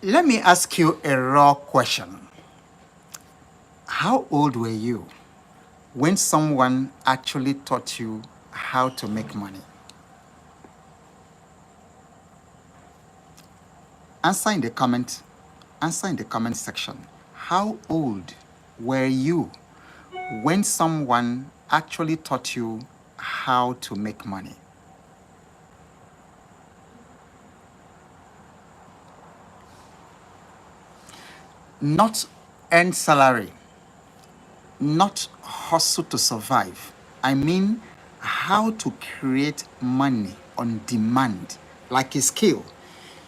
Let me ask you a raw question. How old were you when someone actually taught you how to make money? Answer in the comment. Answer in the comment section. How old were you when someone actually taught you how to make money? Not earn salary, not hustle to survive. I mean, how to create money on demand, like a skill.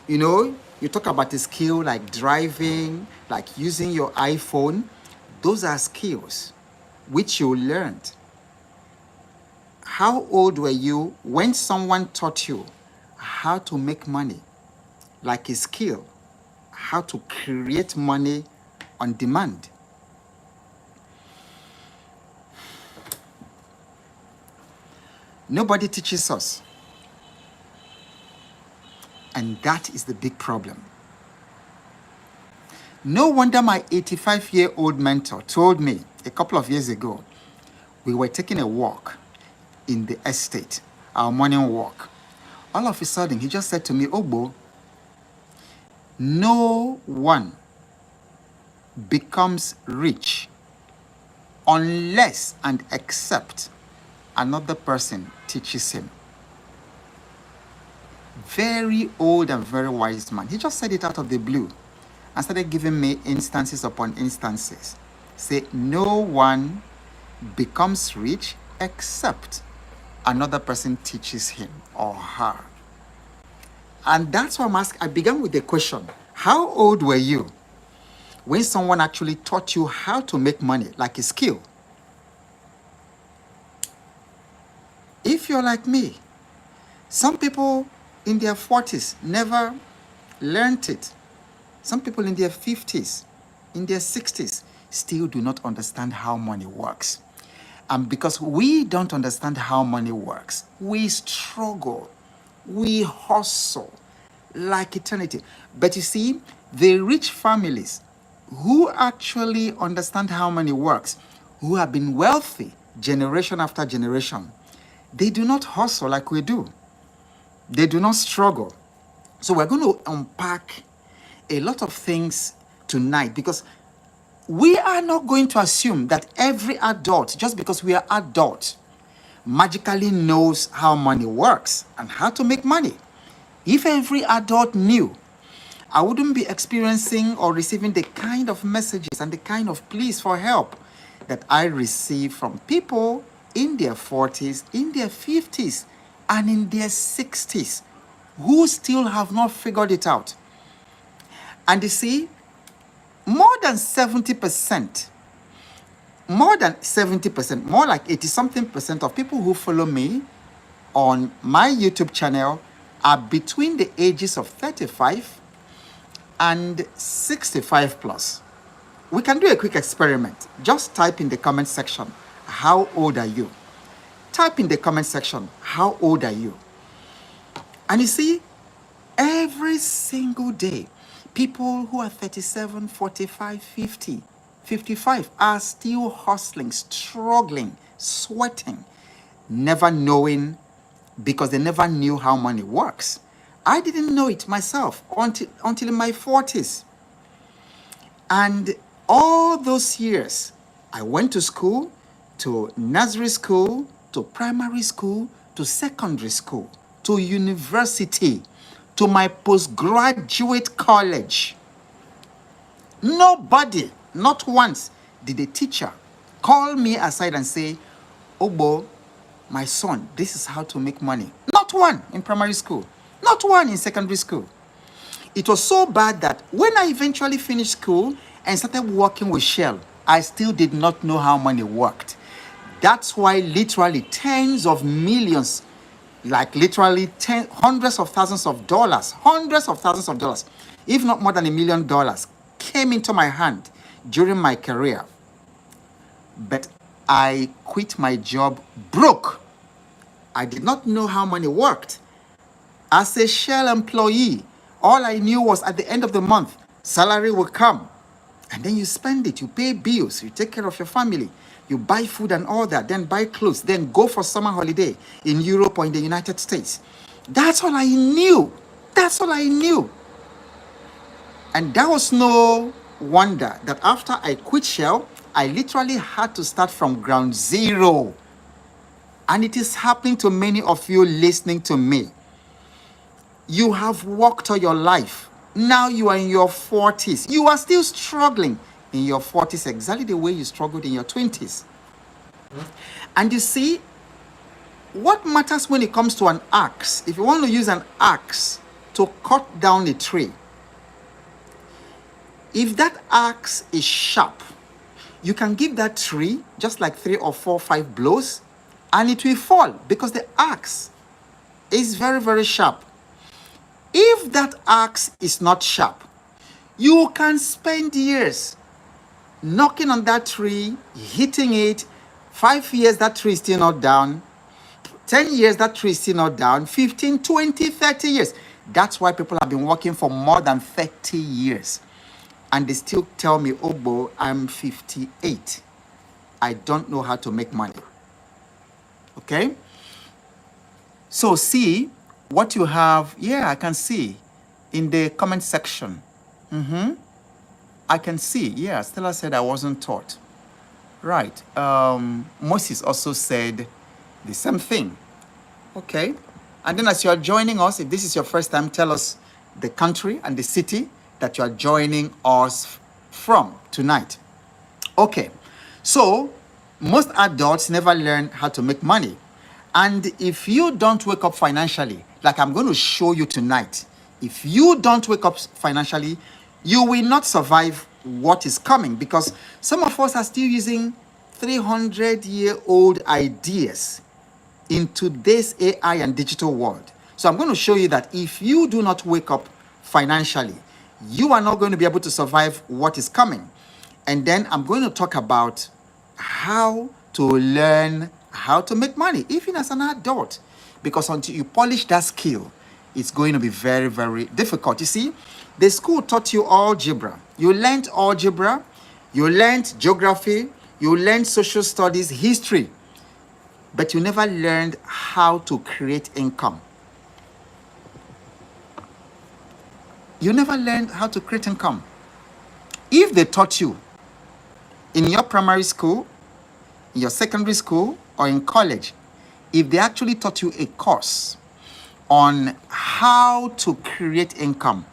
You know, you talk about a skill like driving, like using your iPhone. Those are skills which you learned. How old were you when someone taught you how to make money, like a skill, how to create money on demand? Nobody teaches us. And that is the big problem. No wonder my 85-year-old mentor told me a couple of years ago, we were taking a walk in the estate, our morning walk. All of a sudden, he just said to me, Ogbo, no one becomes rich unless and except another person teaches him. Very old and very wise man. He just said it out of the blue and started giving me instances upon instances. Say, no one becomes rich except another person teaches him or her. And that's why I'm asking. I began with the question, how old were you when someone actually taught you how to make money, like a skill? If you're like me, some people in their 40s never learned it. Some people in their 50s, in their 60s, still do not understand how money works. And because we don't understand how money works, we struggle, we hustle like eternity. But you see, the rich families who actually understand how money works, who have been wealthy generation after generation, they do not hustle like we do. They do not struggle. So we're going to unpack a lot of things tonight, because we are not going to assume that every adult, just because we are adult, magically knows how money works and how to make money. If every adult knew, I wouldn't be experiencing or receiving the kind of messages and the kind of pleas for help that I receive from people in their 40s, in their 50s, and in their 60s who still have not figured it out. And you see, more than 70%, more like 80-something% of people who follow me on my YouTube channel are between the ages of 35 and 65 plus. We can do a quick experiment. Just type in the comment section, how old are you? Type in the comment section, how old are you? And you see, every single day, people who are 37, 45, 50, 55 are still hustling, struggling, sweating, never knowing, because they never knew how money works. I didn't know it myself until in my 40s. And all those years, I went to school, to nursery school, to primary school, to secondary school, to university, to my postgraduate college. Nobody, not once, did a teacher call me aside and say, Ogbo, my son, this is how to make money. Not one in primary school, not one in secondary school. It was so bad that when I eventually finished school and started working with Shell, I still did not know how money worked. That's why literally tens of millions, like literally hundreds of thousands of dollars, if not more than $1 million, came into my hand during my career. But I quit my job broke. I did not know how money worked. As a Shell employee, all I knew was at the end of the month, Salary will come, and then you spend it. You pay bills. You take care of your family. You buy food and all that. Then buy clothes. Then go for summer holiday in Europe or in the United States. That's all I knew. That's all I knew. And that was no wonder that after I quit Shell, I literally had to start from ground zero. And it is happening to many of you listening to me. You have worked all your life. Now you are in your 40s. You are still struggling in your 40s exactly the way you struggled in your 20s. And you see, what matters when it comes to an axe, if you want to use an axe to cut down a tree, if that axe is sharp, you can give that tree just like 3 or 4 or 5 blows and it will fall because the axe is very, very sharp. If that axe is not sharp, you can spend years knocking on that tree, hitting it. 5 years, that tree is still not down. 10 years, that tree is still not down. 15, 20, 30 years. That's why people have been working for more than 30 years. And they still tell me, oh, boy, I'm 58. I don't know how to make money. Okay? So see what you have. Yeah, I can see in the comment section. I can see. Yeah, Stella said I wasn't taught. Right. Moses also said the same thing. Okay. And then as you are joining us, if this is your first time, tell us the country and the city that you are joining us from tonight. Okay. So most adults never learn how to make money. And if you don't wake up financially, like I'm going to show you tonight, if you don't wake up financially, you will not survive what is coming, because some of us are still using 300-year-old ideas in today's AI and digital world. So I'm going to show you that if you do not wake up financially, you are not going to be able to survive what is coming. And then I'm going to talk about how to learn how to make money, even as an adult. Because until you polish that skill, it's going to be very, very difficult. You see, the school taught you algebra. You learned algebra, you learned geography, you learned social studies, history, but you never learned how to create income. You never learned how to create income. If they taught you in your primary school, in your secondary school, or in college, if they actually taught you a course on how to create income,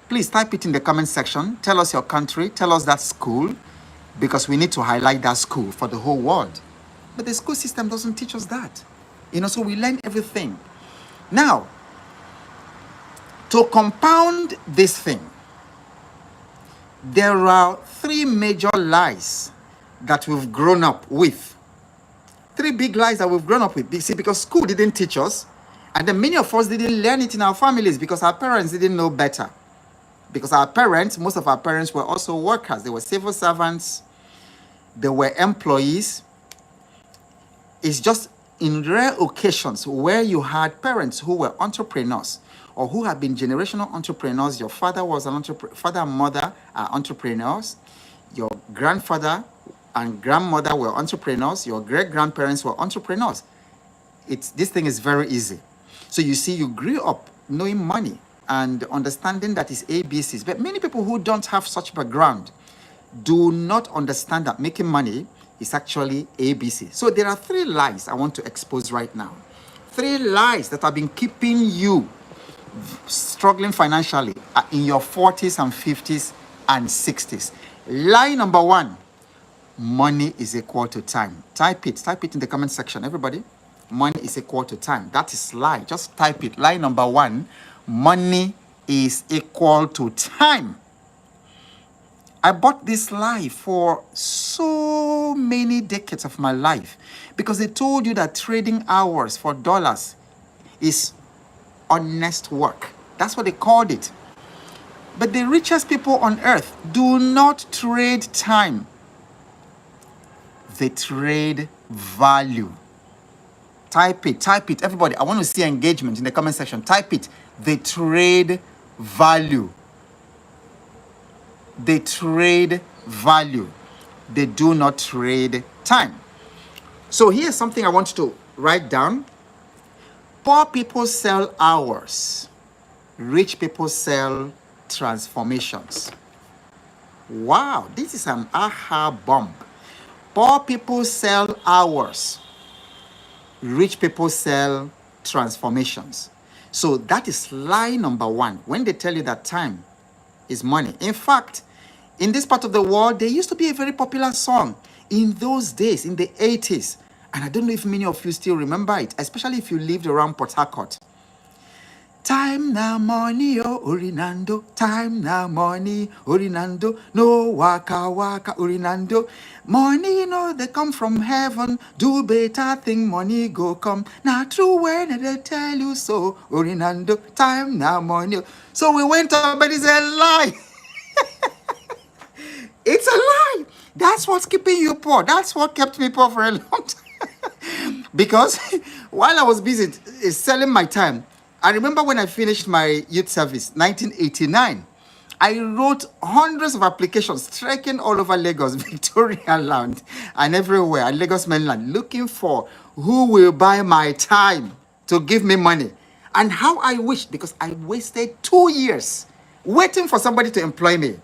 please type it in the comment section. Tell us your country, tell us that school, because we need to highlight that school for the whole world. But the school system doesn't teach us that. So we learn everything. Now, to compound this thing, there are 3 major lies that we've grown up with. 3 big lies that we've grown up with. See, because school didn't teach us, and then many of us didn't learn it in our families because our parents didn't know better. Because most of our parents were also workers. They were civil servants. They were employees. It's just in rare occasions where you had parents who were entrepreneurs or who had been generational entrepreneurs. Your father was an entrepreneur, father and mother are entrepreneurs. Your grandfather and grandmother were entrepreneurs. Your great-grandparents were entrepreneurs. This thing is very easy. So you see, you grew up knowing money and understanding that it's ABCs. But many people who don't have such background do not understand that making money is actually ABC. So there are 3 lies I want to expose right now. 3 lies that have been keeping you struggling financially in your 40s and 50s and 60s. Lie number 1, money is equal to time. Type it in the comment section, everybody. Money is equal to time. That is lie. Just type it. Lie number 1, money is equal to time. I bought this lie for so many decades of my life because they told you that trading hours for dollars is honest work. That's what they called it. But the richest people on earth do not trade time. They trade value. Type it, everybody. I want to see engagement in the comment section. Type it. They trade value. They trade value. They do not trade time. So here's something I want you to write down. Poor people sell hours. Rich people sell transformations. Wow, this is an aha bomb. Poor people sell hours. Rich people sell transformations. So that is lie number one. When they tell you that time is money. In fact, in this part of the world, there used to be a very popular song in those days, in the 80s. And I don't know if many of you still remember it, especially if you lived around Port Harcourt. Time na money, oh Orinando. Time na money, Orinando. No waka waka, Orinando. Money, no, they come from heaven. Do better thing, money go come. Now true when they tell you so, Orinando. Time na money. So we went up, but it's a lie. It's a lie. That's what's keeping you poor. That's what kept me poor for a long time. Because while I was busy selling my time, I remember when I finished my youth service, 1989, I wrote hundreds of applications, trekking all over Lagos, Victoria Land, and everywhere, and Lagos mainland, looking for who will buy my time to give me money. And how I wish, because I wasted 2 years waiting for somebody to employ me.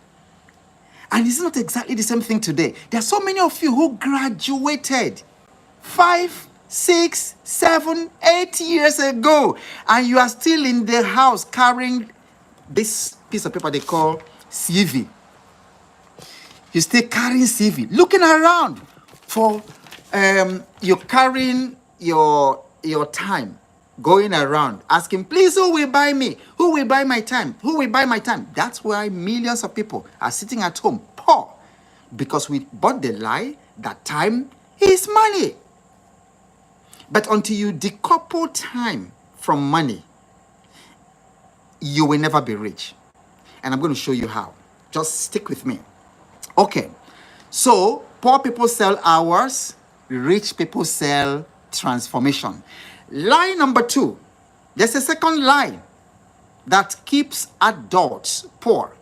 And it's not exactly the same thing today. There are so many of you who graduated 5, 6, 7, 8 years ago, and you are still in the house carrying this piece of paper they call CV. You're still carrying CV, looking around for you're carrying your time, going around asking, please, who will buy me? Who will buy my time? Who will buy my time? That's why millions of people are sitting at home poor, because we bought the lie that time is money. But until you decouple time from money, you will never be rich. And I'm going to show you how. Just stick with me. Okay. So, poor people sell hours, rich people sell transformation. Lie number 2. There's a second lie that keeps adults poor,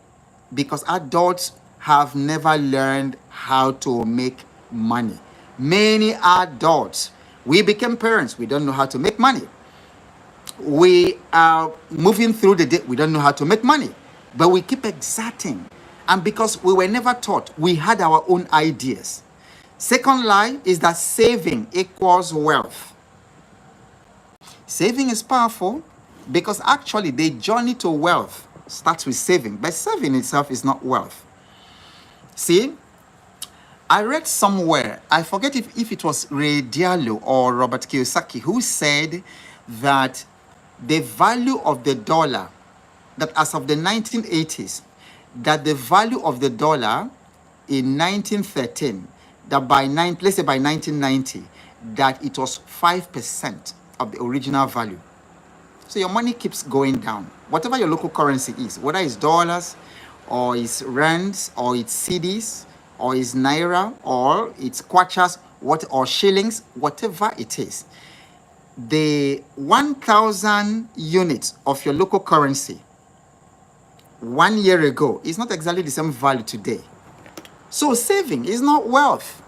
because adults have never learned how to make money. Many adults, we became parents, we don't know how to make money. We are moving through the day, we don't know how to make money, but we keep exerting. And because we were never taught, we had our own ideas. Second lie is that saving equals wealth. Saving is powerful, because actually the journey to wealth starts with saving, but saving itself is not wealth. See, I read somewhere, I forget if it was Ray Diallo or Robert Kiyosaki, who said that the value of the dollar, that as of the 1980s, that the value of the dollar in 1913, that let's say by 1990, that it was 5% of the original value. So your money keeps going down. Whatever your local currency is, whether it's dollars, or it's rands, or it's cedis, or it's naira, or it's kwachas, or shillings, whatever it is, the 1,000 units of your local currency 1 year ago is not exactly the same value today. So saving is not wealth.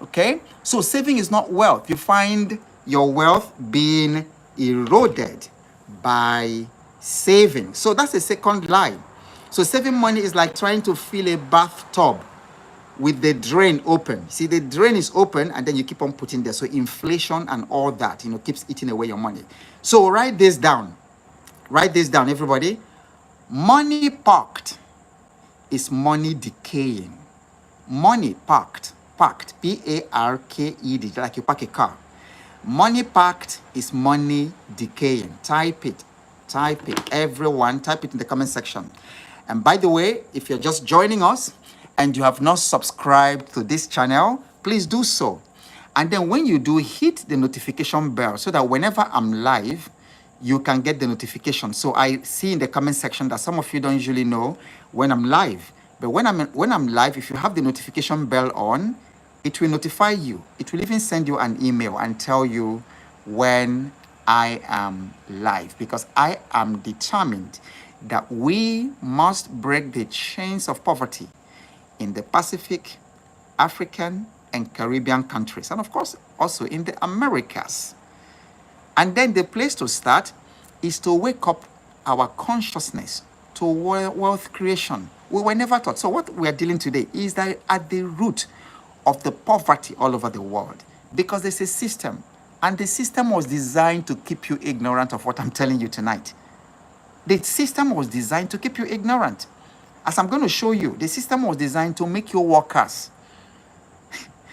Okay? So saving is not wealth. You find your wealth being eroded by saving. So that's the second lie. So saving money is like trying to fill a bathtub with the drain open. See, the drain is open and then you keep on putting there. So inflation and all that, keeps eating away your money. So write this down. Write this down, everybody. Money parked is money decaying. Money parked, P-A-R-K-E-D, like you park a car. Money parked is money decaying. Type it, everyone, type it in the comment section. And by the way, if you're just joining us and you have not subscribed to this channel, please do so. And then when you do, hit the notification bell so that whenever I'm live, you can get the notification. So I see in the comment section that some of you don't usually know when I'm live. But when I'm live, if you have the notification bell on, it will notify you. It will even send you an email and tell you when I am live, because I am determined that we must break the chains of poverty in the Pacific, African, and Caribbean countries, and of course, also in the Americas. And then the place to start is to wake up our consciousness to wealth creation. We were never taught. So what we are dealing today is that at the root of the poverty all over the world, because there's a system, and the system was designed to keep you ignorant of what I'm telling you tonight. The system was designed to keep you ignorant. As I'm going to show you, the system was designed to make you workers.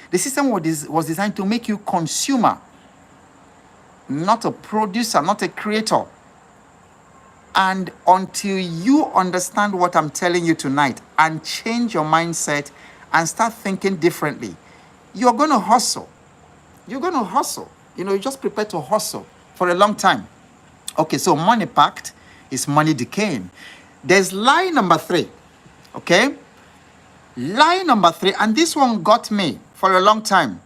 The system was designed to make you consumer, not a producer, not a creator. And until you understand what I'm telling you tonight and change your mindset and start thinking differently, you're going to hustle. You're going to hustle. You just prepare to hustle for a long time. Okay, so money packed is money decaying. There's lie number 3. Okay? Lie number 3, and this one got me for a long time.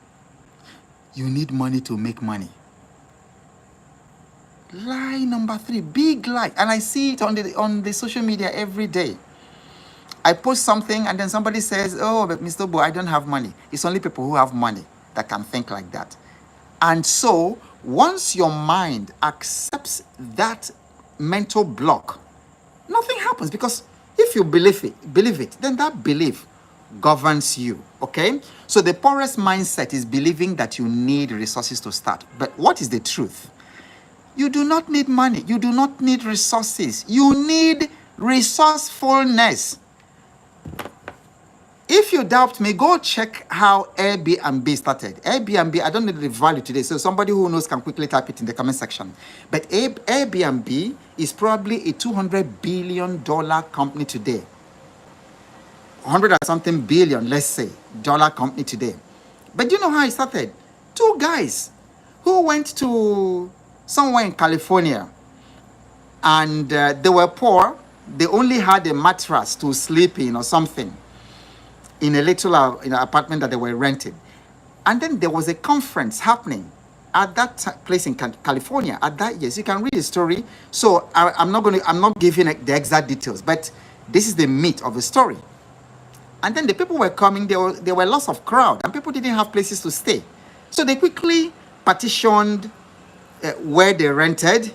You need money to make money. Lie number 3, big lie. And I see it on the social media every day. I post something and then somebody says, oh, but Mr. Bo, I don't have money. It's only people who have money that can think like that. And so once your mind accepts that mental block, nothing happens, because if you believe it, then that belief governs you. Okay? So the poorest mindset is believing that you need resources to start. But what is the truth? You do not need money. You do not need resources. You need resourcefulness. If you doubt me, go check how Airbnb started. Airbnb, I don't know the value today, so somebody who knows can quickly type it in the comment section. But Airbnb is probably a $200 billion company today. 100 or something billion, let's say, dollar company today. But do you know how it started? 2 guys who went to somewhere in California, and they were poor. They only had a mattress to sleep in or something in a little apartment that they were renting. And then there was a conference happening at that place in California at that year. So you can read the story. So I'm not giving the exact details, but this is the meat of the story. And then the people were coming. There were lots of crowd, and people didn't have places to stay. So they quickly partitioned where they rented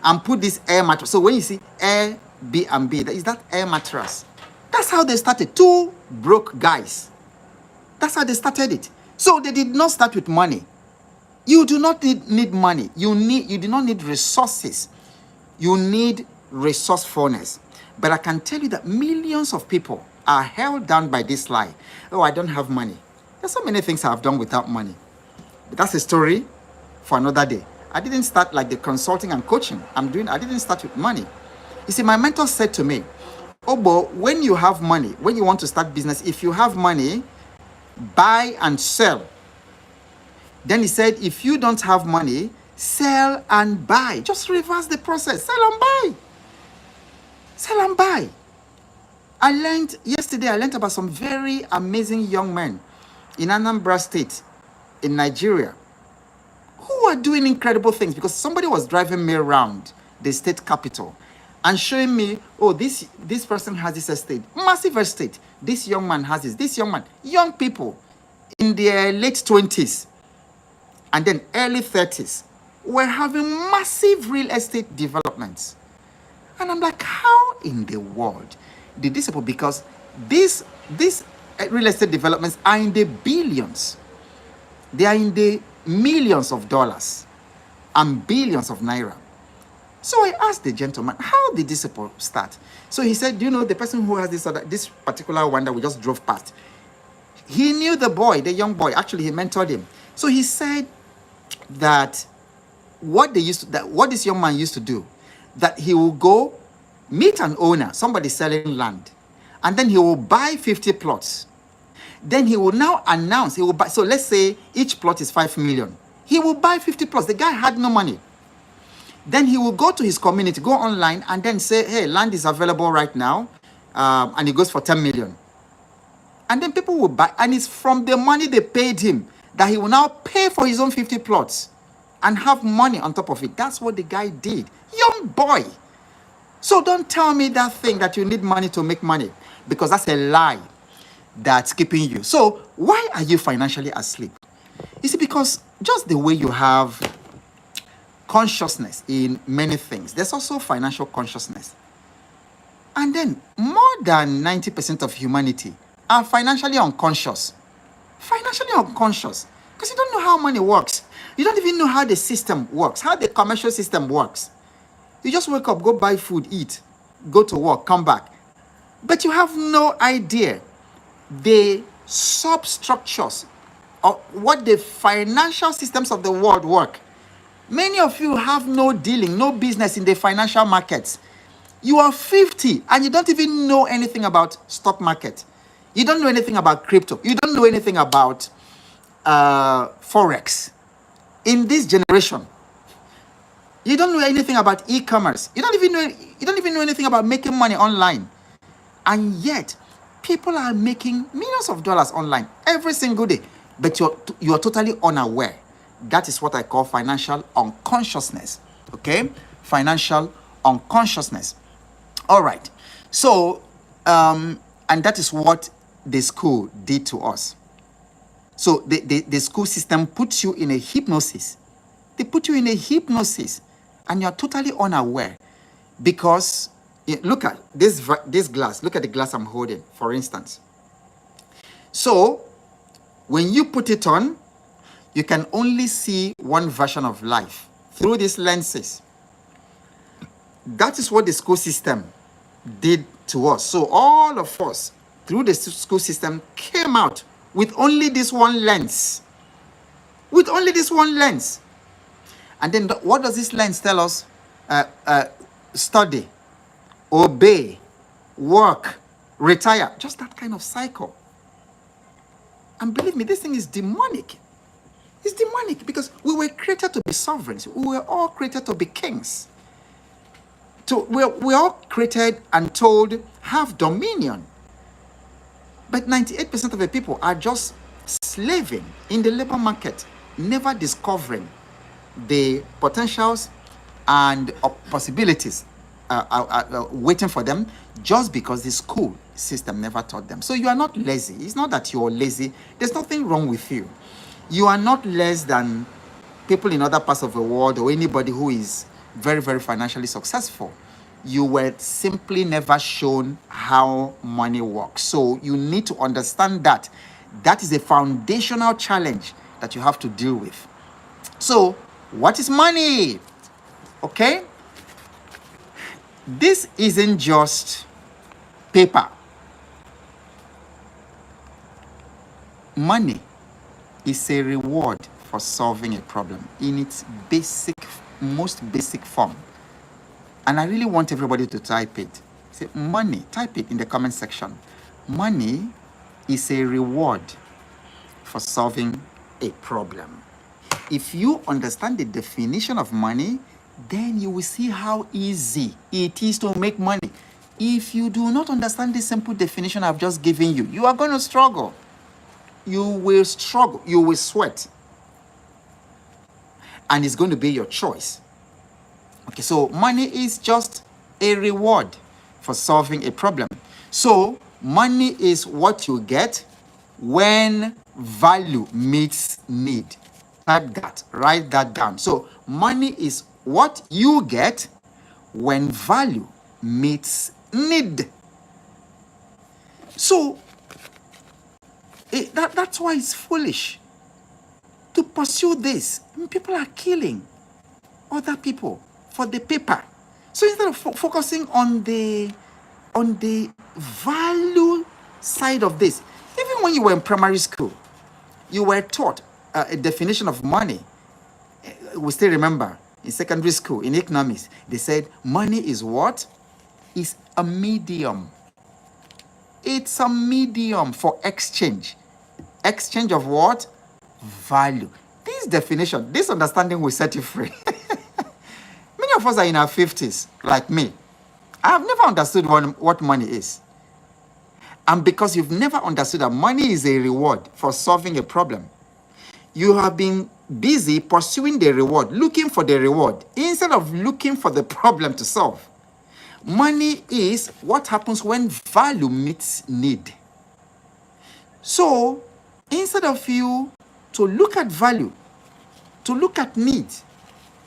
and put this air mattress. So when you see Airbnb, is that air mattress? That's how they started. 2 broke guys. That's how they started it. So they did not start with money. You do not need money. You do not need resources. You need resourcefulness. But I can tell you that millions of people are held down by this lie. Oh, I don't have money. There's so many things I've done without money. But that's a story for another day. I didn't start like the consulting and coaching I didn't start with money. You see, my mentor said to me, Obo, when you have money, when you want to start business, if you have money, buy and sell. Then he said, if you don't have money, sell and buy. Just reverse the process. Sell and buy. Sell and buy. Yesterday, I learned about some very amazing young men in Anambra State, in Nigeria, who are doing incredible things, because somebody was driving me around the state capital and showing me, oh, this person has this estate, massive estate. This young man has this young man, young people in their late 20s and then early 30s were having massive real estate developments. And I'm like, how in the world did this happen? Because these real estate developments are in the billions. They are in the millions of dollars and billions of naira. So I asked the gentleman, how did this start? So he said, the person who has this particular one that we just drove past, he knew the young boy. Actually, he mentored him. So he said that what this young man used to do, that he will go meet an owner, somebody selling land, and then he will buy 50 plots. Then he will now announce, he will buy, so let's say each plot is 5 million. He will buy 50 plots. The guy had no money. Then he will go to his community, go online, and then say, hey, land is available right now, and it goes for 10 million. And then people will buy, and it's from the money they paid him that he will now pay for his own 50 plots and have money on top of it. That's what the guy did. Young boy. So don't tell me that thing that you need money to make money, because that's a lie that's keeping you. So why are you financially asleep? You see, because just the way you have consciousness in many things, there's also financial consciousness. And then more than 90% of humanity are financially unconscious. Financially unconscious. Because you don't know how money works. You don't even know how the system works, how the commercial system works. You just wake up, go buy food, eat, go to work, come back. But you have no idea the substructures of what the financial systems of the world work. Many of you have no dealing, no business in the financial markets. You are 50 and you don't even know anything about stock market. You don't know anything about crypto. You don't know anything about forex. In this generation, you don't know anything about e-commerce. You don't even know anything about making money online. And yet, people are making millions of dollars online every single day. But you're totally unaware. That is what I call financial unconsciousness. Okay? Financial unconsciousness. All right. So, and that is what the school did to us. So the school system puts you in a hypnosis. They put you in a hypnosis and you're totally unaware, because look at this glass. Look at the glass I'm holding, for instance. So when you put it on, you can only see one version of life through these lenses. That is what the school system did to us. So all of us, through the school system, came out with only this one lens. With only this one lens. And then what does this lens tell us? Study, obey, work, retire. Just that kind of cycle. And believe me, this thing is demonic. It's demonic because we were created to be sovereigns. We were all created to be kings. We're all created and told, have dominion. But 98% of the people are just slaving in the labor market, never discovering the potentials and possibilities waiting for them, just because the school system never taught them. So you are not lazy. It's not that you're lazy. There's nothing wrong with you. You are not less than people in other parts of the world or anybody who is very, very financially successful. You were simply never shown how money works. So you need to understand that. That is a foundational challenge that you have to deal with. So, what is money? Okay? This isn't just paper. Money is a reward for solving a problem in its most basic form. And I really want everybody to type it. Say money. Type it in the comment section. Money is a reward for solving a problem. If you understand the definition of money, then you will see how easy it is to make money. If you do not understand this simple definition I've just given you, you are going to struggle. You will struggle. You will sweat. And it's going to be your choice. Okay, so money is just a reward for solving a problem. So money is what you get when value meets need. Type that, write that down. So money is what you get when value meets need. So that's why it's foolish to pursue this. I mean, people are killing other people for the paper. So instead of focusing on the value side of this, even when you were in primary school, you were taught a definition of money. We still remember in secondary school, in economics, they said money is what? Is a medium. It's a medium for exchange. Exchange of what? Value. This definition, this understanding will set you free. Many of us are in our 50s, like me. I have never understood what money is. And because you've never understood that money is a reward for solving a problem, you have been busy pursuing the reward, looking for the reward, instead of looking for the problem to solve. Money is what happens when value meets need. So instead of you to look at value, to look at need,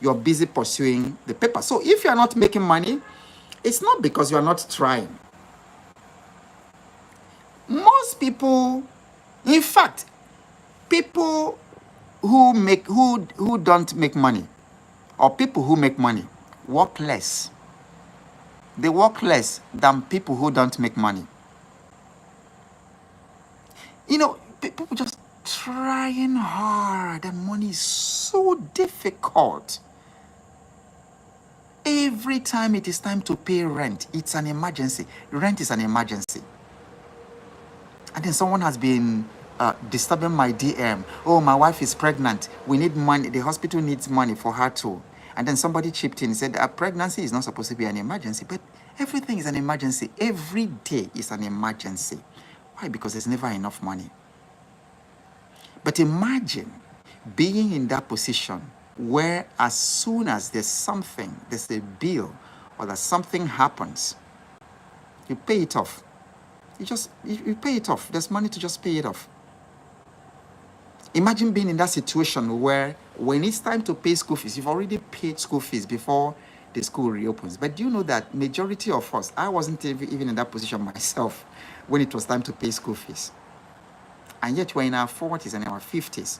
you're busy pursuing the paper. So if you're not making money, it's not because you're not trying. Most people, in fact, people who don't make money, or people who make money, work less. They work less than people who don't make money. You know, people just trying hard, and money is so difficult. Every time it is time to pay rent, it's an emergency. Rent is an emergency. And then someone has been disturbing my DM. Oh, my wife is pregnant. We need money. The hospital needs money for her too. And then somebody chipped in and said, pregnancy is not supposed to be an emergency, but everything is an emergency. Every day is an emergency. Why? Because there's never enough money. But imagine being in that position where as soon as there's a bill, or that something happens, you pay it off. You pay it off. There's money to just pay it off. Imagine being in that situation where when it's time to pay school fees, you've already paid school fees before the school reopens. But do you know that majority of us, I wasn't even in that position myself when it was time to pay school fees. And yet we're in our 40s and our 50s.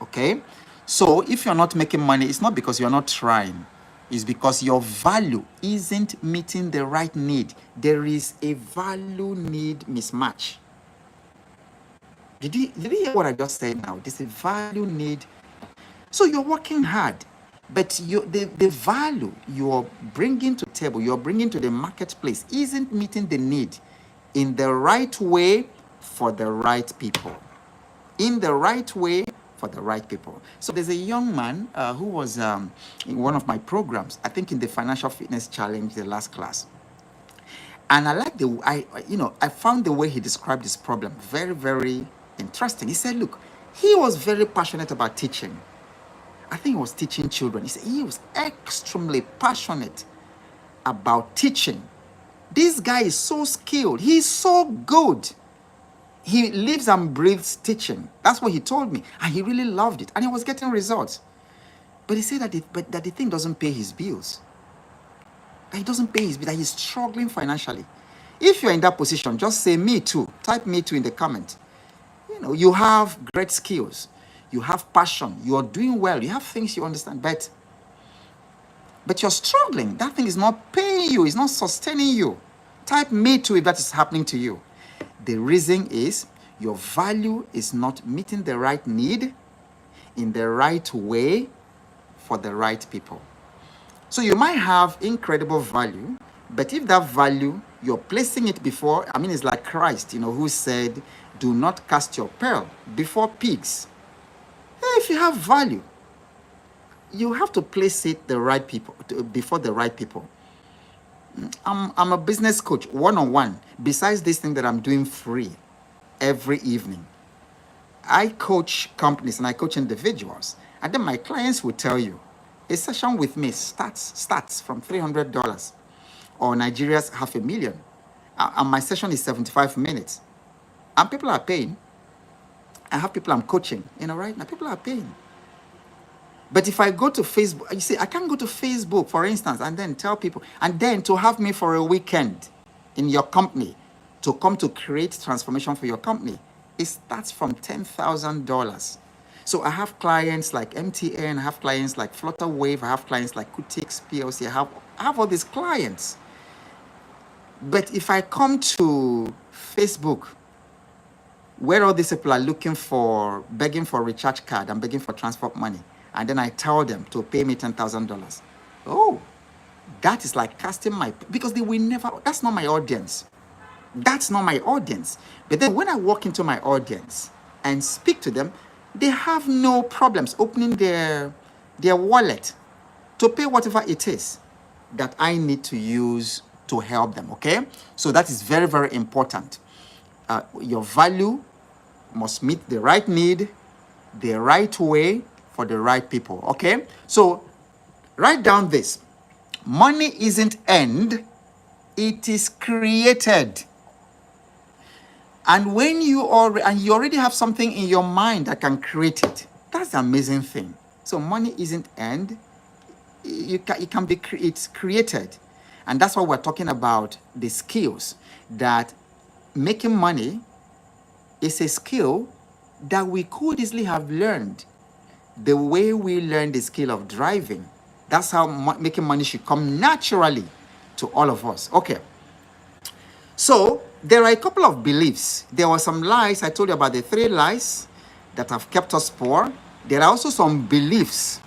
Okay? So if you're not making money, it's not because you're not trying. It's because your value isn't meeting the right need. There is a value need mismatch. Did you hear what I just said now? There's a value need. So you're working hard, but the value you're bringing to table, you're bringing to the marketplace isn't meeting the need in the right way for the right people. In the right way for the right people. So there's a young man who was in one of my programs, I think in the Financial Fitness Challenge, the last class. And I like I found the way he described his problem very, very interesting. He said, look, he was very passionate about teaching. I think he was teaching children. He said he was extremely passionate about teaching. This guy is so skilled. He's so good. He lives and breathes teaching. That's what he told me. And he really loved it. And he was getting results. But he said that the thing doesn't pay his bills. That he doesn't pay his bills, that he's struggling financially. If you're in that position, just say me too. Type me too in the comment. You know, you have great skills. You have passion. You're doing well. You have things you understand. But you're struggling. That thing is not paying you. It's not sustaining you. Type me too if that is happening to you. The reason is your value is not meeting the right need in the right way for the right people. So you might have incredible value, but if that value, you're placing it before, it's like Christ, who said, do not cast your pearl before pigs. If you have value, you have to place it before the right people. I'm a business coach, one-on-one. Besides this thing that I'm doing free every evening, I coach companies and I coach individuals. And then my clients will tell you, a session with me starts from $300 or Nigeria's $500,000. And my session is 75 minutes. And people are paying. I have people I'm coaching, right? Now people are paying. But if I go to Facebook, you see, I can't go to Facebook, for instance, and then tell people, and then to have me for a weekend in your company to come to create transformation for your company, it starts from $10,000. So I have clients like MTN, I have clients like Flutterwave, I have clients like Kutix PLC, I have all these clients. But if I come to Facebook, where all these people are begging for a recharge card and begging for transport money, and then I tell them to pay me $10,000. Oh, that is like casting because they will never, that's not my audience. That's not my audience. But then when I walk into my audience and speak to them, they have no problems opening their wallet to pay whatever it is that I need to use to help them, okay? So that is very, very important. Your value must meet the right need, the right way, for the right people, okay? So write down this. Money isn't earned, It is created. And when you already have something in your mind that can create it, that's the amazing thing. So money isn't earned. It's created. And that's why we're talking about the skills, that making money is a skill that we could easily have learned the way we learn the skill of driving. That's how making money should come naturally to all of us. Okay. So there are a couple of beliefs. There were some lies. I told you about the 3 lies that have kept us poor. There are also some beliefs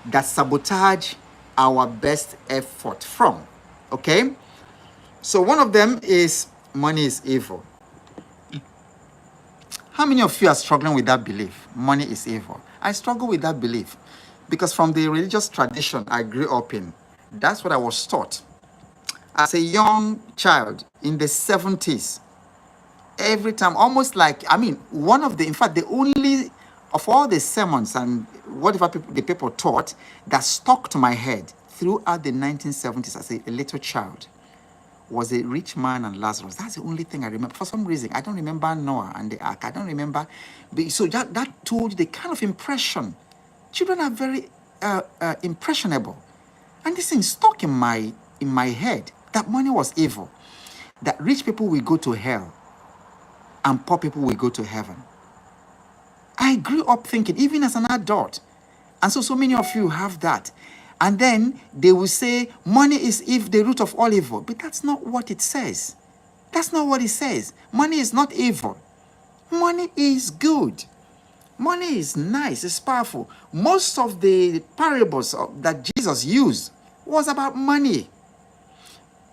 that sabotage our best effort from. Okay? So one of them is money is evil. How many of you are struggling with that belief? Money is evil. I struggle with that belief because from the religious tradition I grew up in, that's what I was taught. As a young child in the 70s, every time, almost like, in fact, the only of all the sermons and whatever the people taught that stuck to my head throughout the 1970s as a little child was a rich man and Lazarus. That's the only thing I remember. For some reason, I don't remember Noah and the ark. I don't remember. So that told the kind of impression. Children are very impressionable. And this thing stuck in my head that money was evil. That rich people will go to hell and poor people will go to heaven. I grew up thinking, even as an adult. And so many of you have that. And then they will say, money is the root of all evil. But that's not what it says. That's not what it says. Money is not evil. Money is good. Money is nice. It's powerful. Most of the parables that Jesus used was about money.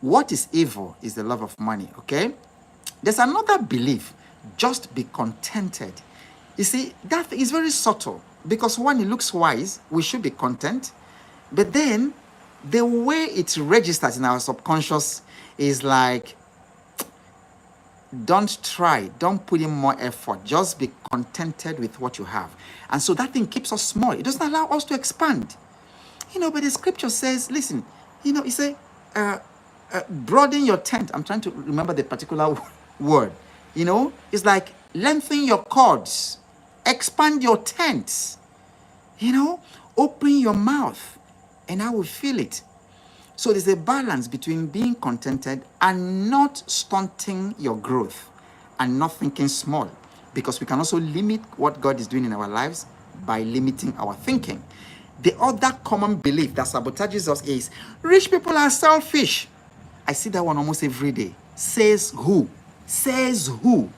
What is evil is the love of money, okay? There's another belief, just be contented. You see, that is very subtle because when it looks wise, we should be content. But then the way it registers in our subconscious is like, don't try, don't put in more effort, just be contented with what you have. And so that thing keeps us small. It doesn't allow us to expand. But the scripture says, listen, it says, broaden your tent. I'm trying to remember the particular word. It's like lengthen your cords, expand your tents, open your mouth, and I will feel it. So there's a balance between being contented and not stunting your growth and not thinking small, because we can also limit what God is doing in our lives by limiting our thinking. The other common belief that sabotages us is rich people are selfish. I see that one almost every day. Says who? Says who?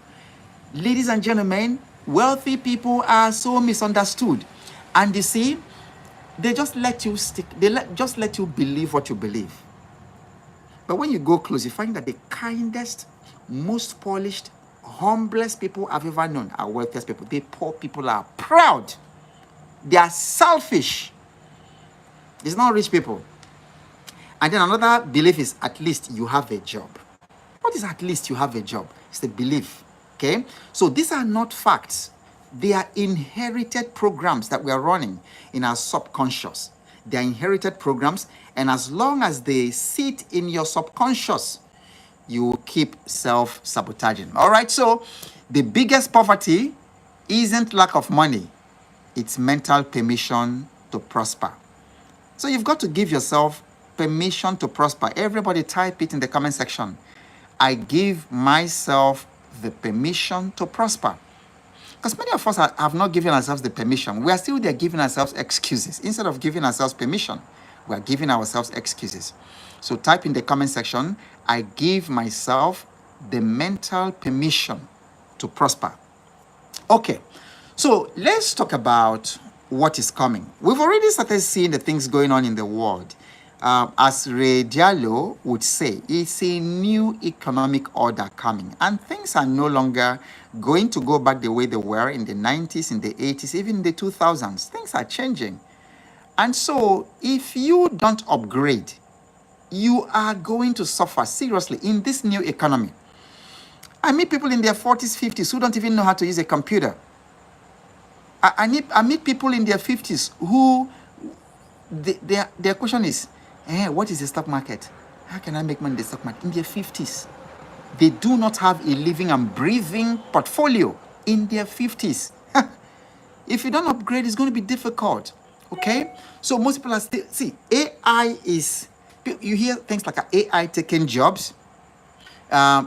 Ladies and gentlemen, wealthy people are so misunderstood. And you see, they just let you just let you believe what you believe. But when you go close, you find that the kindest, most polished, humblest people I've ever known are wealthiest people. The poor people are proud. They are selfish. It's not rich people. And then another belief is at least you have a job. What is at least you have a job? It's the belief. Okay? So these are not facts. They are inherited programs that we are running in our subconscious. They are inherited programs, and as long as they sit in your subconscious, you will keep self-sabotaging. All right, so the biggest poverty isn't lack of money. It's mental permission to prosper. So you've got to give yourself permission to prosper. Everybody type it in the comment section. I give myself the permission to prosper. Because many of us have not given ourselves the permission. We are still there giving ourselves excuses. Instead of giving ourselves permission, we are giving ourselves excuses. So type in the comment section, I give myself the mental permission to prosper. Okay, so let's talk about what is coming. We've already started seeing the things going on in the world. As Ray Diallo would say, it's a new economic order coming, and things are no longer going to go back the way they were in the 90s, in the 80s, even in the 2000s. Things are changing. And so if you don't upgrade, you are going to suffer seriously in this new economy. I meet people in their 40s, 50s who don't even know how to use a computer. I meet people in their 50s who their question is, what is the stock market? How can I make money in the stock market? In their 50s. They do not have a living and breathing portfolio in their 50s. If you don't upgrade, it's going to be difficult. Okay? So most people are still, see, AI is, you hear things like AI taking jobs.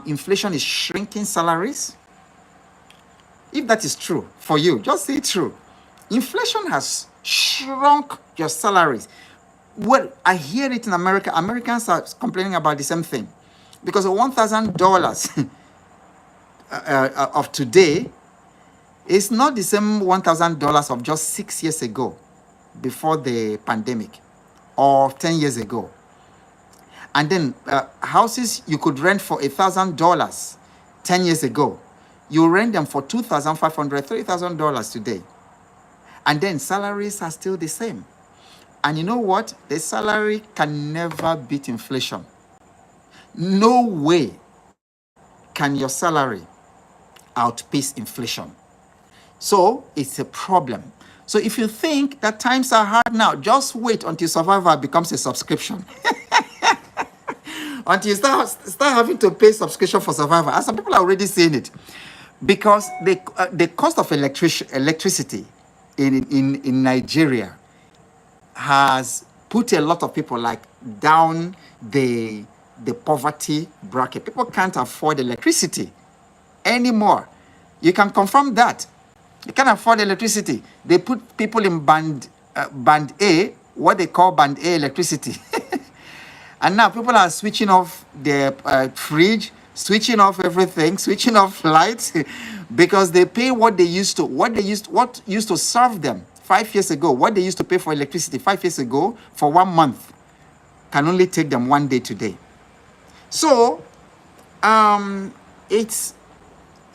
Inflation is shrinking salaries. If that is true for you, just say true. Inflation has shrunk your salaries. Well, I hear it in America. Americans are complaining about the same thing. Because of $1,000 of today is not the same $1,000 of just 6 years ago, before the pandemic, or 10 years ago. And then houses you could rent for $1,000 10 years ago, you rent them for $2,500, $3,000 today. And then salaries are still the same. And you know what? The salary can never beat inflation. No way can your salary outpace inflation. So it's a problem. So if you think that times are hard now, just wait until Survivor becomes a subscription. Until you start having to pay subscription for Survivor. And some people are already seeing it. Because the cost of electricity in Nigeria has put a lot of people like down the poverty bracket. People can't afford electricity anymore. You can confirm that. They can't afford electricity. They put people in band A, what they call band A electricity. And now people are switching off their fridge, switching off everything, switching off lights, because they pay what used to serve them 5 years ago. What they used to pay for electricity 5 years ago for 1 month can only take them 1 day today. So, it's,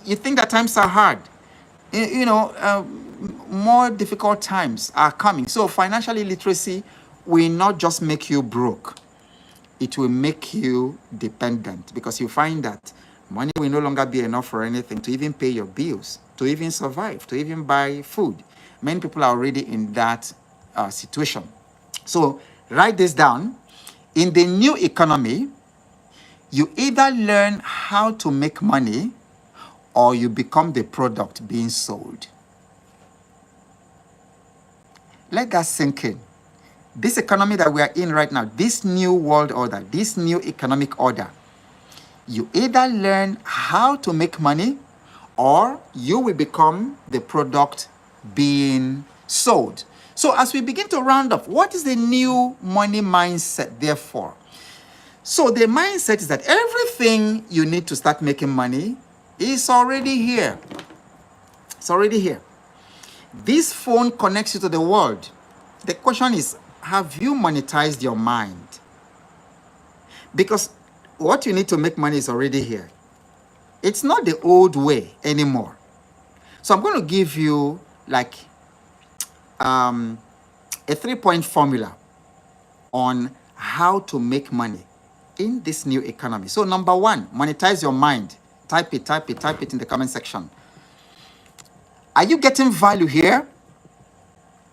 you think that times are hard. More difficult times are coming. So financial illiteracy will not just make you broke. It will make you dependent, because you find that money will no longer be enough for anything, to even pay your bills, to even survive, to even buy food. Many people are already in that situation. So write this down. In the new economy, you either learn how to make money or you become the product being sold. Let that sink in. This economy that we are in right now, this new world order, this new economic order, you either learn how to make money or you will become the product being sold. So as we begin to round up, what is the new money mindset therefore? So the mindset is that everything you need to start making money is already here. It's already here. This phone connects you to the world. The question is, have you monetized your mind? Because what you need to make money is already here. It's not the old way anymore. So I'm going to give you like a 3-point formula on how to make money in this new economy. So number 1, monetize your mind. Type it in the comment section. Are you getting value here?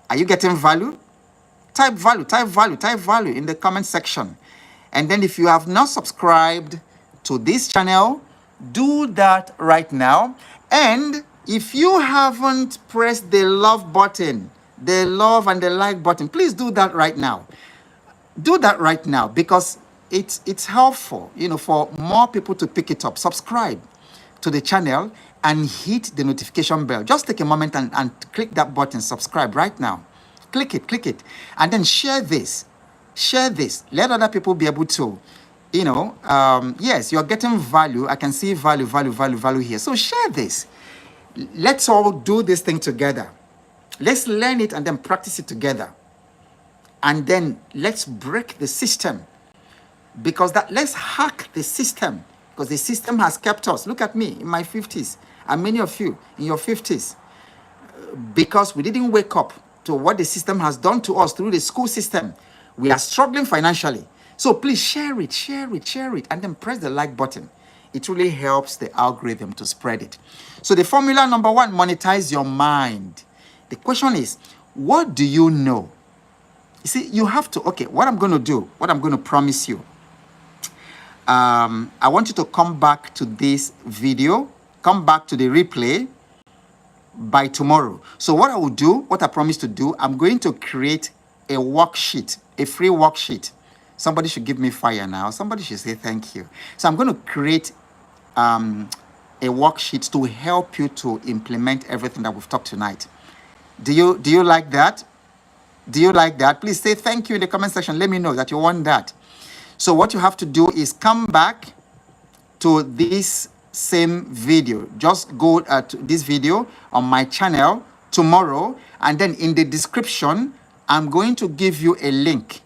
Are you getting value? Type value in the comment section. And then if you have not subscribed to this channel, do that right now. And if you haven't pressed the love button, the love and the like button, please do that right now. Do that right now, because it's helpful, for more people to pick it up. Subscribe to the channel and hit the notification bell. Just take a moment and click that button, subscribe right now. Click it, and then share this. Let other people be able to, yes, you're getting value. I can see value here. So share this. Let's all do this thing together. Let's learn it and then practice it together. And then let's break the system. Let's hack the system, because the system has kept us. Look at me in my 50s, and many of you in your 50s, because we didn't wake up to what the system has done to us through the school system. We are struggling financially. So please share it, and then press the like button. It really helps the algorithm to spread it. So the formula number 1, monetize your mind. The question is, what do you know? You see, you have to, okay, what I'm going to do, what I'm going to promise you, I want you to come back to this video, come back to the replay by tomorrow. So what I will do, what I promise to do, I'm going to create a worksheet, a free worksheet. Somebody should give me fire now. Somebody should say thank you. So I'm going to create a worksheet to help you to implement everything that we've talked tonight. Do you like that? Do you like that? Please say thank you in the comment section. Let me know that you want that. So what you have to do is come back to this same video. Just go to this video on my channel tomorrow, and then in the description, I'm going to give you a link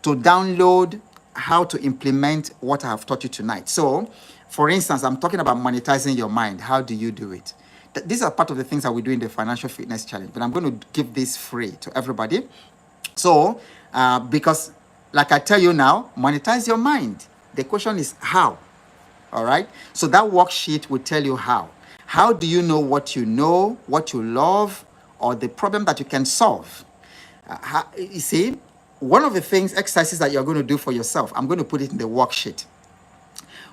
to download how to implement what I have taught you tonight. So, for instance, I'm talking about monetizing your mind. How do you do it? These are part of the things that we do in the Financial Fitness Challenge, but I'm going to give this free to everybody. So, because like I tell you now, monetize your mind. The question is how? All right. So that worksheet will tell you how. How do you know, what you love, or the problem that you can solve? You see, one of the things, exercises that you're going to do for yourself, I'm going to put it in the worksheet.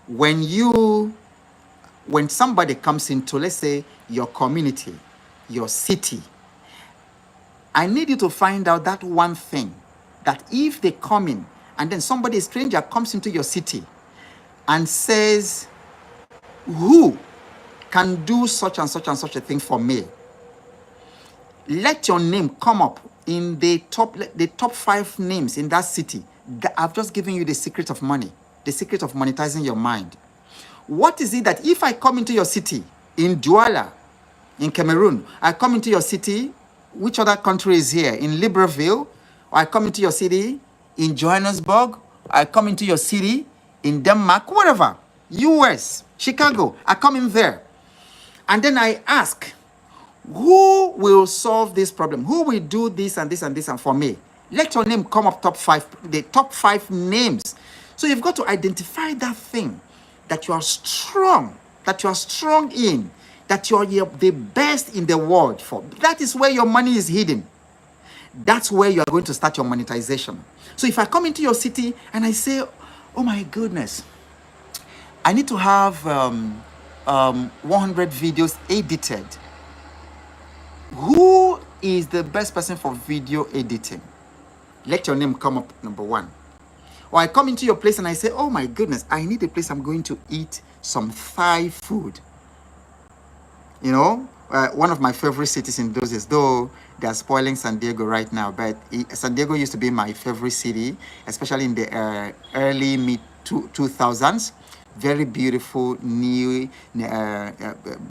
When somebody comes into, let's say, your community, your city, I need you to find out that one thing that if they come in and then somebody, a stranger, comes into your city and says, who can do such and such and such a thing for me? Let your name come up in the top 5 names in that city. I've just given you the secret of money, the secret of monetizing your mind. What is it that if I come into your city in Douala, in Cameroon, I come into your city, which other country is here? In Libreville, or I come into your city in Johannesburg, I come into your city in Denmark, whatever, US, Chicago, I come in there. And then I ask, who will solve this problem? Who will do this and this and this and for me? Let your name come up top 5, the top 5 names. So you've got to identify that thing that you are strong in, that you're the best in the world for. That is where your money is hidden. That's where you are going to start your monetization. So if I come into your city and I say, oh my goodness, I need to have 100 videos edited. Who is the best person for video editing? Let your name come up, number 1. Or I come into your place and I say, oh my goodness, I need a place I'm going to eat some Thai food. You know, one of my favorite cities in those days, though they are spoiling San Diego right now, but San Diego used to be my favorite city, especially in the early mid-2000s. Very beautiful, new,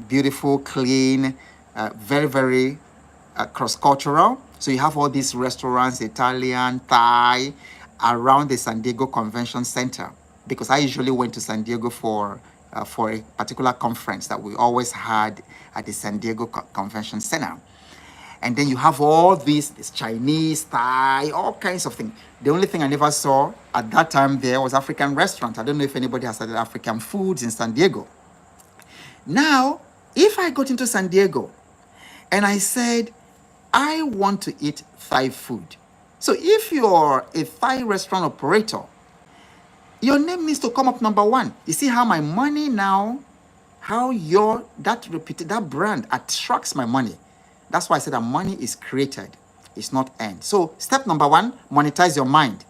beautiful, clean, very, very cross-cultural. So you have all these restaurants, Italian, Thai, around the San Diego Convention Center. Because I usually went to San Diego for a particular conference that we always had at the San Diego Convention Center. And then you have all this Chinese, Thai, all kinds of things. The only thing I never saw at that time there was African restaurant. I don't know if anybody has had African foods in San Diego. Now, if I got into San Diego and I said, I want to eat Thai food. So if you're a Thai restaurant operator, your name needs to come up number 1. You see how my money now, how that brand attracts my money. That's why I said that money is created, it's not earned. So step number 1, monetize your mind.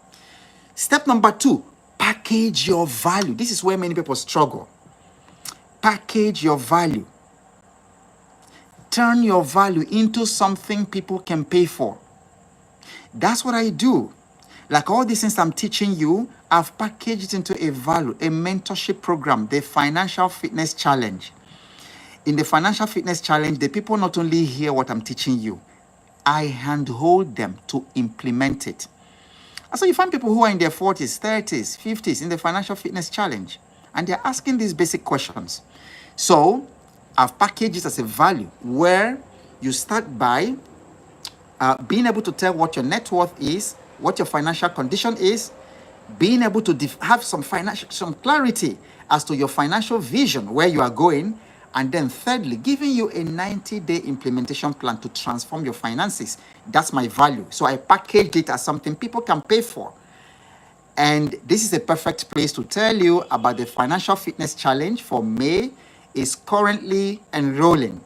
Step number 2, package your value. This is where many people struggle. Package your value. Turn your value into something people can pay for. That's what I do. Like all these things I'm teaching you, I've packaged it into a value, a mentorship program, the Financial Fitness Challenge. In the Financial Fitness Challenge, the people not only hear what I'm teaching you, I handhold them to implement it. And so you find people who are in their 40s, 30s, 50s in the Financial Fitness Challenge, and they're asking these basic questions. So I've packaged it as a value where you start by being able to tell what your net worth is, what your financial condition is, being able to have some clarity as to your financial vision, where you are going, and then thirdly, giving you a 90-day implementation plan to transform your finances. That's my value. So I packaged it as something people can pay for. And this is a perfect place to tell you about the Financial Fitness Challenge for May. Is currently enrolling.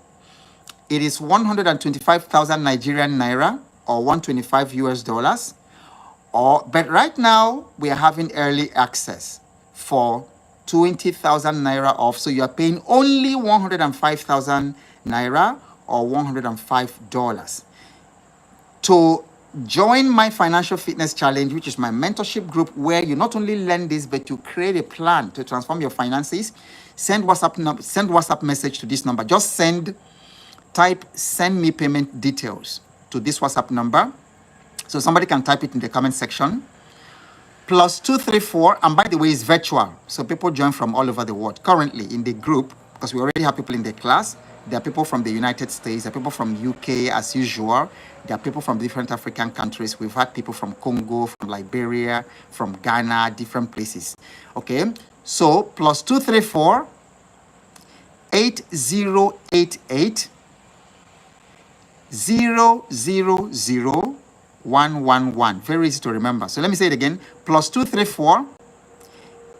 It is 125,000 Nigerian naira or 125 US dollars. But right now we are having early access for 20,000 naira off. So you are paying only 105,000 naira or $105 to join my Financial Fitness Challenge, which is my mentorship group, where you not only learn this, but you create a plan to transform your finances. Send WhatsApp message to this number. Just type send me payment details to this WhatsApp number. So somebody can type it in the comment section. +234, and by the way, it's virtual. So people join from all over the world. Currently in the group, because we already have people in the class, there are people from the United States, there are people from UK as usual. There are people from different African countries. We've had people from Congo, from Liberia, from Ghana, different places. Okay, so +234 8088 000 111. Very easy to remember. So let me say it again. +234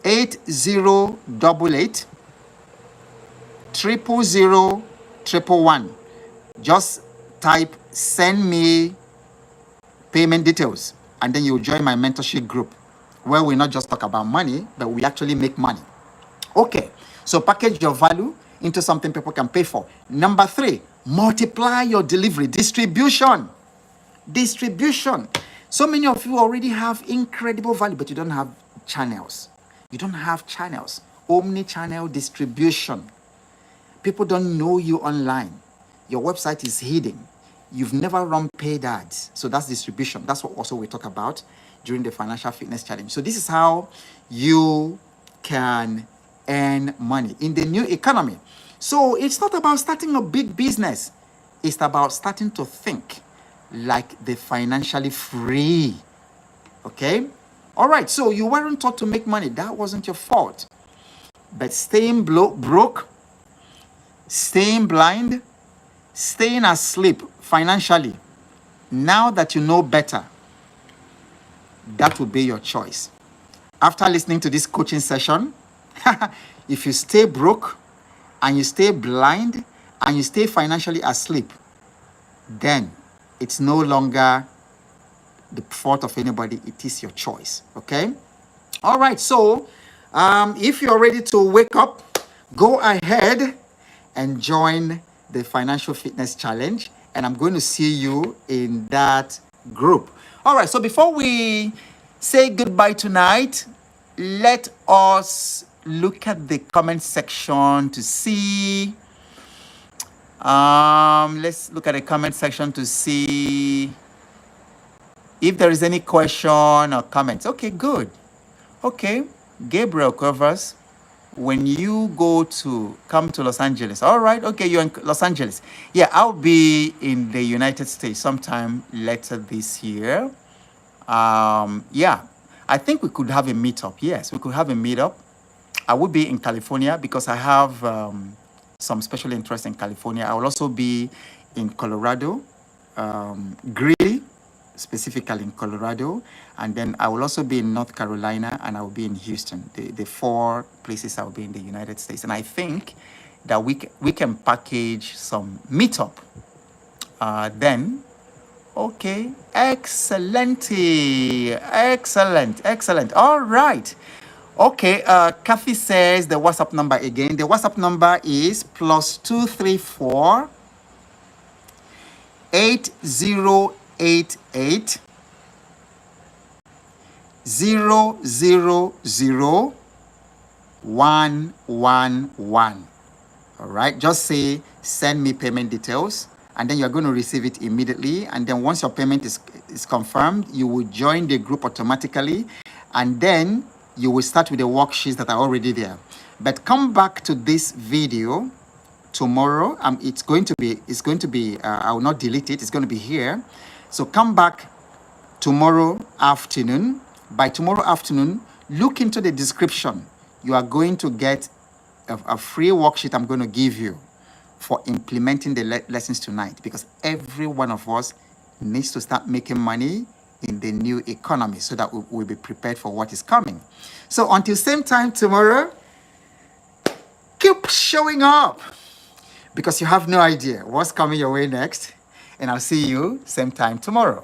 8088 000 111. Just type send me payment details, and then you'll join my mentorship group, where we not just talk about money, but we actually make money. Okay, so package your value into something people can pay for. Number 3, multiply your delivery. Distribution. So many of you already have incredible value, but you don't have channels. Omni-channel distribution. People don't know you online. Your website is hidden. You've never run paid ads. So that's distribution. That's what also we talk about during the Financial Fitness Challenge. So this is how you can earn money in the new economy. So it's not about starting a big business. It's about starting to think like the financially free. Okay? All right. So you weren't taught to make money. That wasn't your fault. But staying broke, staying blind, staying asleep financially, now that you know better, that will be your choice. After listening to this coaching session, if you stay broke and you stay blind and you stay financially asleep, then it's no longer the fault of anybody. It is your choice. Okay? All right. So if you're ready to wake up, go ahead and join the Financial Fitness Challenge, and I'm going to see you in that group. All right, so before we say goodbye tonight, let us look at the comment section to see. Let's look at the comment section to see if there is any question or comments. Okay, good. Okay, Gabriel covers. When you come to Los Angeles. All right. Okay. You're in Los Angeles. Yeah. I'll be in the United States sometime later this year. Yeah. I think we could have a meetup. Yes, we could have a meetup. I will be in California because I have some special interest in California. I will also be in Colorado, Greeley, specifically in Colorado, and then I will also be in North Carolina, and I will be in Houston. The 4 places I will be in the United States. And I think that we can package some meetup then. Okay, excellent. All right. Okay, Kathy says the WhatsApp number again. The WhatsApp number is +234 8088 000 111. All right, just say send me payment details, and then you're going to receive it immediately. And then once your payment is confirmed, you will join the group automatically, and then you will start with the worksheets that are already there. But come back to this video tomorrow. It's going to be I will not delete it. It's going to be here. So come back tomorrow afternoon. By tomorrow afternoon, look into the description. You are going to get a free worksheet I'm going to give you for implementing the lessons tonight, because every one of us needs to start making money in the new economy so that we'll be prepared for what is coming. So until same time tomorrow, keep showing up because you have no idea what's coming your way next. And I'll see you same time tomorrow.